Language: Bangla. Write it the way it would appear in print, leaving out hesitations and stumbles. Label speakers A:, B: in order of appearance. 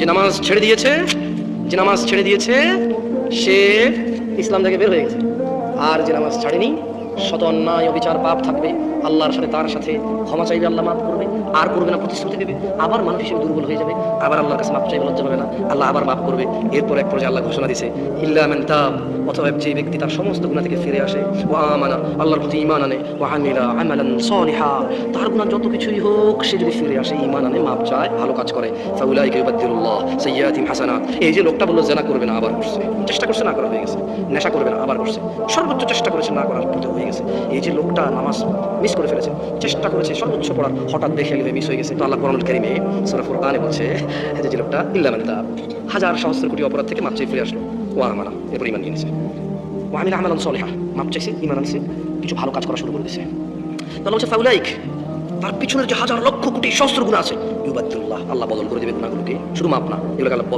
A: যে নামাজ ছেড়ে দিয়েছে সে ইসলাম থেকে বের হয়ে গেছে। আর যে নামাজ ছাড়েনি, শত অন্যায় অবিচার পাপ থাকবে, আল্লাহর সাথে তার সাথে ক্ষমা চাইবে, আল্লাহ মাফ করবে, আর করবে না, প্রতিশ্রুতি দেবে, আবার মানুষ হিসেবে দুর্বল হয়ে যাবে, আবার আল্লাহর কাছে মাফ চাইবে, লজ্জা পাবে না, আল্লাহ আবার মাফ করবে। এরপর এক পর্যায়ে আল্লাহ ঘোষণা দিয়েছে ইল্লা মান তাব, অথবা যে ব্যক্তি তার সমস্ত গুনাহ থেকে ফিরে আসে, ওয়া আমানা, আল্লাহর প্রতি ঈমান আনে, ওয়া আমিলা আমালান সালিহা, তার গুনাহ যত কিছুই হোক সে যদি ফিরে আসে, ঈমান আনে, মাপ চায়, ভালো কাজ করে, ফাউলাইকা ইউবাদদিলুল্লাহ সাইয়্যাতিহিম হাসানাত। এই যে লোকটা বলল জিনা করবে না, আবার করছে, চেষ্টা করছে না করা হয়ে গেছে, নেশা করবে না, আবার করছে, সর্বোচ্চ চেষ্টা করেছে না করার কিন্তু হয়ে গেছে। এই যে লোকটা নামাজ মিস করে ফেলেছে, চেষ্টা করেছে সর্বোচ্চ পড়ার, হঠাৎ দেখে গেলে মিস হয়ে গেছে, তো আল্লাহ কোরআনুল কারীমে সূরা ফুরকানে বলছে যে লোকটা ইল্লা মান তাব, হাজার সহস্র কোটি অপরাধ থেকে মাপ চেয়ে ফিরে আসলো, ওয়া আমানা, এরপর ঈমান নিয়েছে, ওয়া আমিলা আমালান সালিহা, মাপ চাইছে, ঈমান আনছে, কিছু ভালো কাজ করা শুরু করে দিয়েছে। তাহলে হচ্ছে ফাউলাইক, তার পিছনের যে হাজার লক্ষ কোটি সহস্র গুনাহ আছে, ইউবাদদিলুল্লাহ, আল্লাহ বদল করে দেবে গুনাহগুলোকে, শুধু মাপ না, এগুলোকে আল্লাহ